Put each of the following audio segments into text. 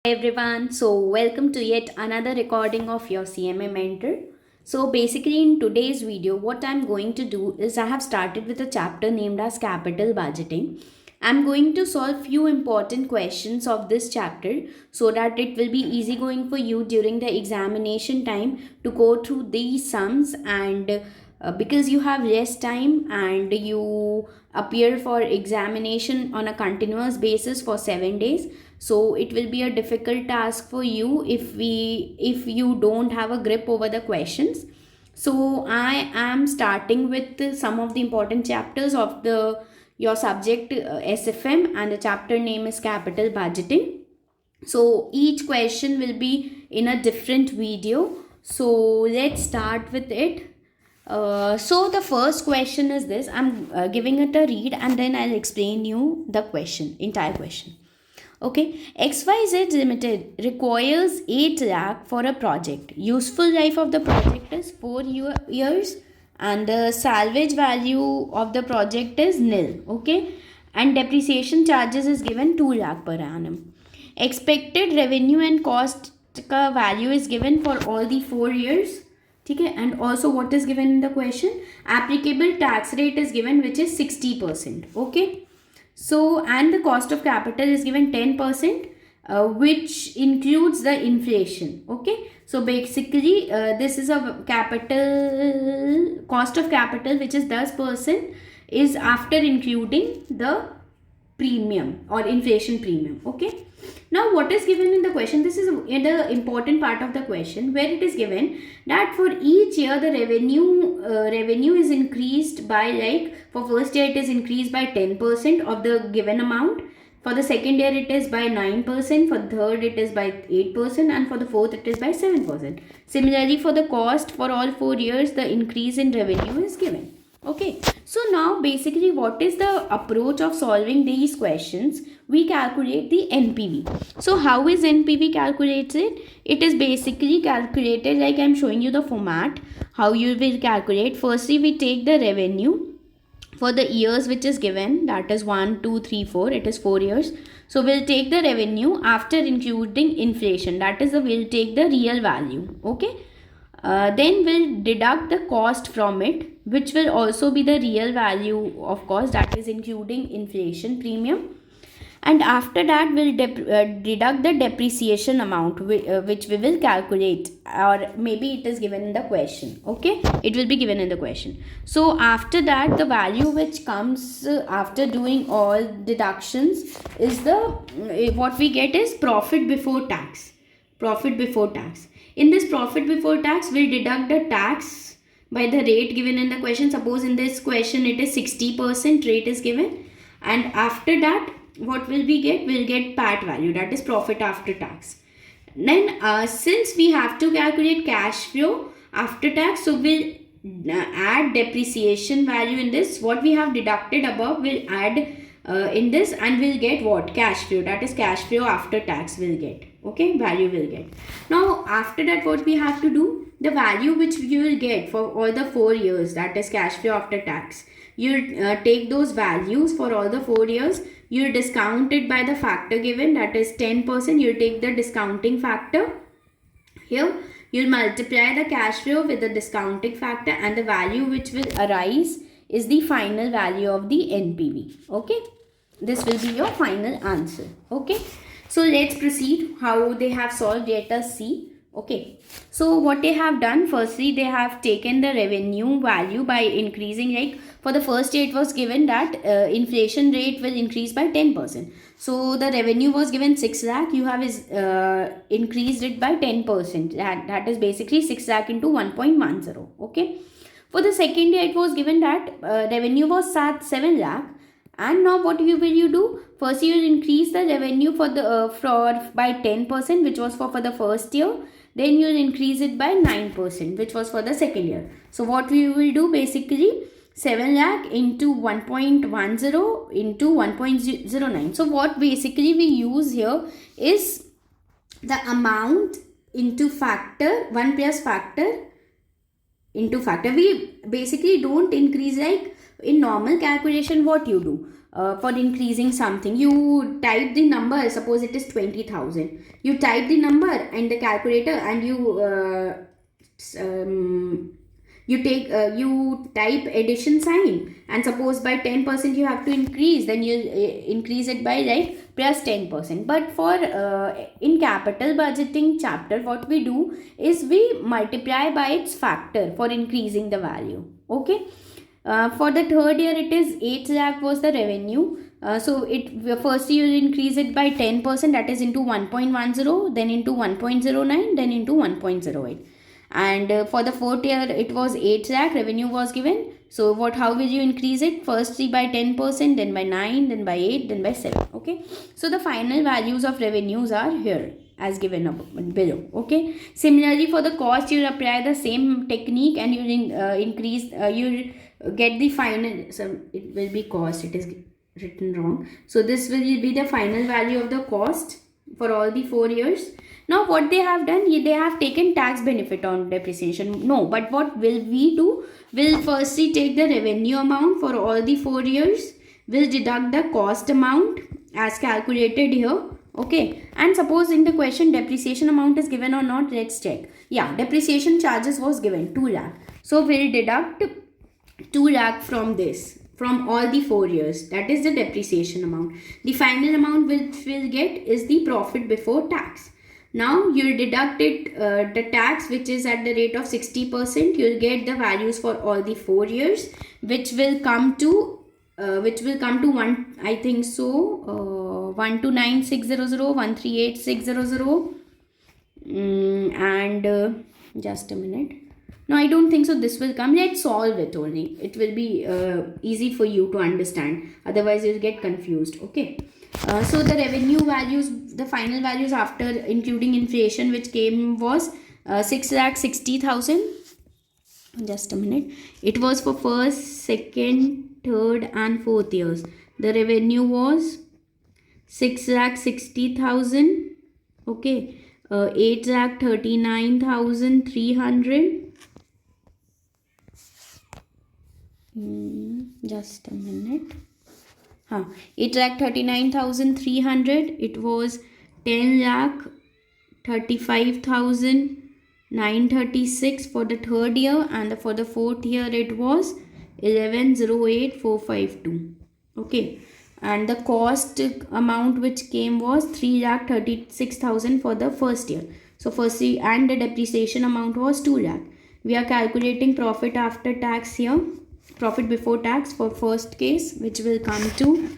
Hey everyone, so welcome to yet another recording of your CMA mentor. So basically in today's video what I'm going to do is I have started with a chapter named as capital budgeting. I'm going to solve few important questions of this chapter so that it will be easy going for you during the examination time to go through these sums and because you have less time and you appear for examination on a continuous basis for 7 days, so it will be a difficult task for you if you don't have a grip over the questions. So I am starting with some of the important chapters of the your subject SFM, and the chapter name is capital budgeting. So each question will be in a different video, so let's start with it. So the first question is this. I'm giving it a read and then I'll explain you the entire question. Okay, XYZ Limited requires 8 lakh for a project. Useful life of the project is 4 years and the salvage value of the project is nil. Okay, and depreciation charges is given 2 lakh per annum. Expected revenue and cost का value is given for all the 4 years. ठीक है, and also what is given in the question, applicable tax rate is given which is 60%. Okay, so and the cost of capital is given 10%, which includes the inflation. Okay, so basically this is a capital cost of capital which is 10% is after including the premium or inflation premium. Okay, now what is given in the question, this is the important part of the question where it is given that for each year the revenue is increased by, like, for first year it is increased by 10% of the given amount, for the second year it is by 9%, for third it is by 8%, and for the fourth it is by 7%. Similarly for the cost, for all 4 years the increase in revenue is given. Okay, so now basically what is the approach of solving these questions? We calculate the NPV. So how is NPV calculated? It is basically calculated like I'm showing you the format how you will calculate. Firstly we take the revenue for the years which is given, that is 1 2 3 4, it is 4 years. So we'll take the revenue after including inflation, that is we'll take the real value. Okay, then we'll deduct the cost from it, which will also be the real value of cost, that is including inflation premium. And after that we'll deduct the depreciation amount which we will calculate, or maybe it is given in the question. Okay, it will be given in the question. So after that the value which comes after doing all deductions is the what we get is profit before tax. In this profit before tax, we'll deduct the tax by the rate given in the question. Suppose in this question it is 60% rate is given, and after that what will we get? We'll get PAT value, that is profit after tax. Then since we have to calculate cash flow after tax, so we'll add depreciation value in this. What we have deducted above we'll add in this, and we'll get what? Cash flow, that is cash flow after tax we'll get. Okay, value will get. Now after that what we have to do, the value which you will get for all the 4 years, that is cash flow after tax, you'll take those values for all the 4 years, you'll discount it by the factor given, that is 10%. You'll take the discounting factor here, you'll multiply the cash flow with the discounting factor, and the value which will arise is the final value of the NPV. Okay, this will be your final answer. Okay, so let's proceed how they have solved. Let us see. Okay, so what they have done, firstly they have taken the revenue value by increasing, like for the first year it was given that inflation rate will increase by 10%. So the revenue was given 6 lakh, you have increased it by 10%, that is basically 6 lakh into 1.10. Okay, for the second year it was given that revenue was 7 lakh, and now what will you do? First you will increase the revenue for the by 10%, which was for the first year. Then you will increase it by 9%, which was for the second year. So what we will do, basically 7 lakh into 1.10 into 1.09. So what basically we use here is the amount into factor, 1 plus factor into factor. We basically don't increase, like in normal calculation what you do, for increasing something. You type the number, suppose it is 20,000. You type the number in the calculator and you type addition sign, and suppose by 10% you have to increase, then you increase it by like plus 10%. But for in capital budgeting chapter, what we do is we multiply by its factor for increasing the value. Okay. For the third year, it is 8 lakh was the revenue. So it first you increase it by 10%, that is into 1.10, then into 1.09, then into 1.08. And for the fourth year, it was 8 lakh revenue was given. So how will you increase it? Firstly by 10%, then by 9, then by 8, then by 7. Okay. So the final values of revenues are here as given below. Okay. Similarly, for the cost, you apply the same technique and you increase, you get the final. So it will be cost, it is written wrong. So this will be the final value of the cost for all the 4 years. Now what they have done, they have taken tax benefit on depreciation. No, but what will we do? We'll firstly take the revenue amount for all the 4 years. We'll deduct the cost amount as calculated here. Okay. And suppose in the question depreciation amount is given or not, let's check. Yeah, depreciation charges was given 2 lakh. So we'll deduct 2 lakh from this, from all the 4 years. That is the depreciation amount. The final amount which we'll get is the profit before tax. Now you'll deduct it, the tax which is at the rate of 60%. You'll get the values for all the 4 years, which will come to one, I think so, 129,600, 138,600, and just a minute. No, I don't think so this will come. Let's solve it only. It will be easy for you to understand. Otherwise, you'll get confused. Okay. So the revenue values, the final values after including inflation which came was 6,60,000. Just a minute. It was for first, second, third and fourth years. The revenue was 6,60,000. Okay. 8,39,300. Just a minute. 8,39,300. It was 10,35,936 for the third year, and for the fourth year it was 11,08,452. Okay. And the cost amount which came was 3,36,000 for the first year. So firstly, and the depreciation amount was 2 lakh. We are calculating profit after tax here. Profit before tax for first case, which will come to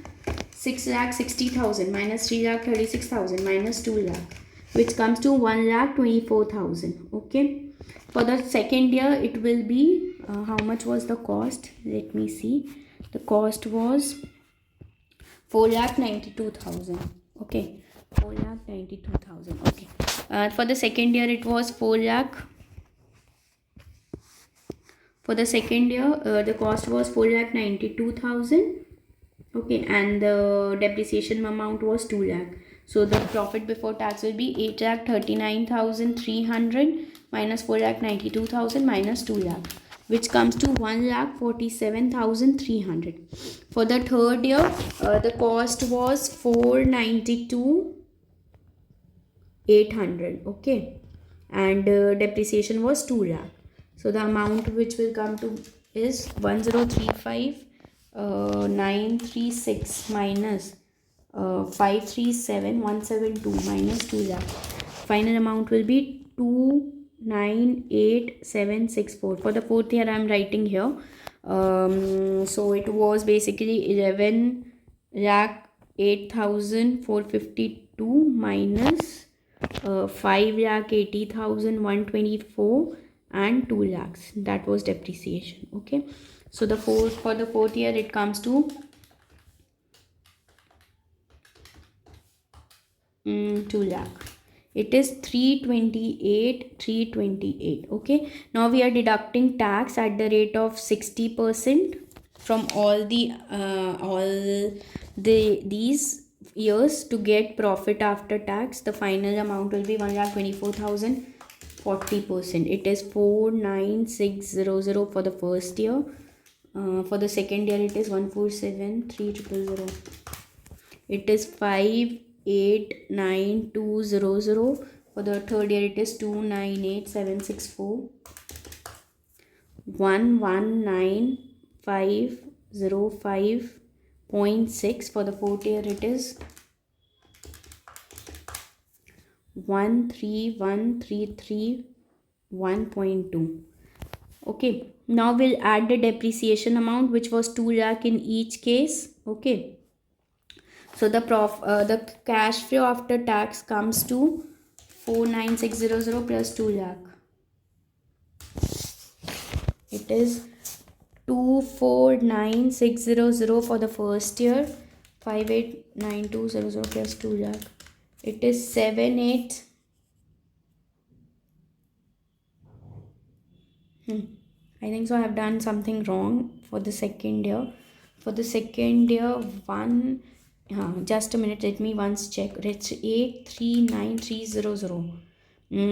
6,60,000 minus 3,36,000 minus 2 lakh, which comes to 1,24,000. Okay. For the second year, it will be how much was the cost? Let me see. The cost was 4,92,000. Okay. 4,92,000. Okay. For the second year, it was 4 lakh. For the second year, the cost was 4,92,000. Okay, and the depreciation amount was 2 lakh. So the profit before tax will be 8,39,300 minus 4,92,000 minus 2 lakh, which comes to 1,47,300. For the third year, the cost was 492,800. Okay, and depreciation was 2 lakh. So the amount which will come to is 1,035,936 minus 537,172 minus 2 lakh. Final amount will be 298,764. For the fourth year, I am writing here. So it was basically 11,08,452 minus 5,80,124. and 2 lakhs. That was depreciation. Okay. So for the fourth year, it comes to 2 lakh. It is 328,328. Okay. Now we are deducting tax at the rate of 60% from all these years to get profit after tax. The final amount will be 1,24,000. 40%. It is 4,9600 for the first year, For the second year it is 1473000. It is 589200. For the third year it is 298764. 119505.6. For the fourth year it is 13133.1.2. Okay, now we'll add the depreciation amount, which was 2 lakh in each case. Okay, so the cash flow after tax comes to 49600 plus 2 lakh. It is 249600 for the first year. 589200 plus 2 lakh. It is 78. I think so I have done something wrong for the second year. For the second year, just a minute, let me once check. It's 839300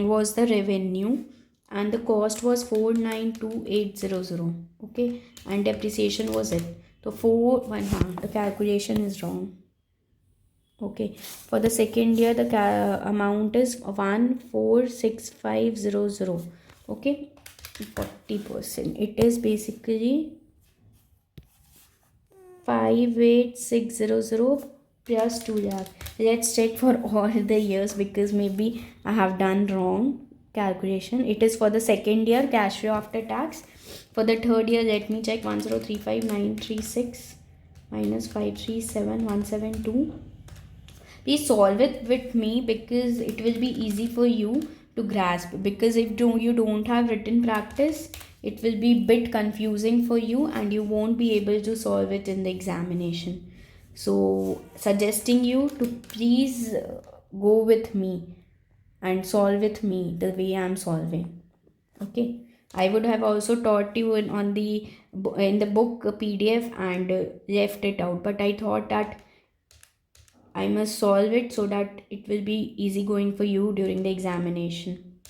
was the revenue, and the cost was 492800. Okay, and depreciation was it. So the calculation is wrong. Okay, for the second year the amount is 146,500. Okay, 40%. It is basically 58,600 plus 2 lakh. Let's check for all the years, because maybe I have done wrong calculation. It is for the second year cash flow after tax. For the third year, let me check. 1035936 minus 537172. Please solve it with me, because it will be easy for you to grasp. Because if you don't have written practice, it will be a bit confusing for you and you won't be able to solve it in the examination. So suggesting you to please go with me and solve with me the way I am solving. Okay, I would have also taught you in the book PDF and left it out, but I thought that I must solve it so that it will be easy going for you during the examination.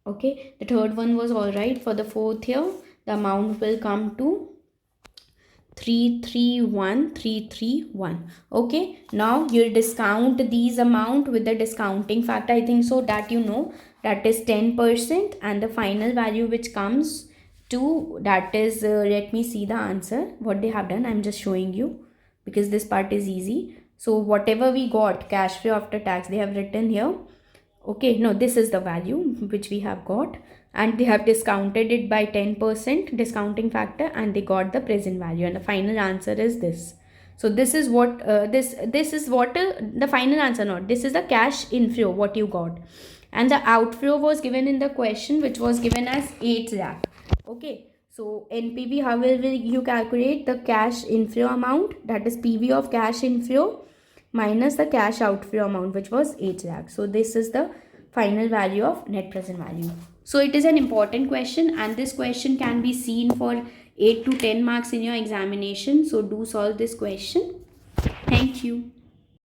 Okay, the third one was all right. For the fourth year, the amount will come to 331331. Okay, now you'll discount these amount with the discounting factor. I think so that you know that is 10%, and the final value which comes to that is let me see the answer what they have done. I'm just showing you because this part is easy. So whatever we got cash flow after tax, they have written here. Okay, no, this is the value which we have got, and they have discounted it by 10% discounting factor, and they got the present value, and the final answer is this. So this is what this is what the final answer, not this is the cash inflow what you got, and the outflow was given in the question, which was given as 8 lakh. Okay, so NPV, how will you calculate the cash inflow amount? That is PV of cash inflow minus the cash outflow amount, which was 8 lakh. So this is the final value of net present value. So it is an important question, and this question can be seen for 8 to 10 marks in your examination. So do solve this question. Thank you.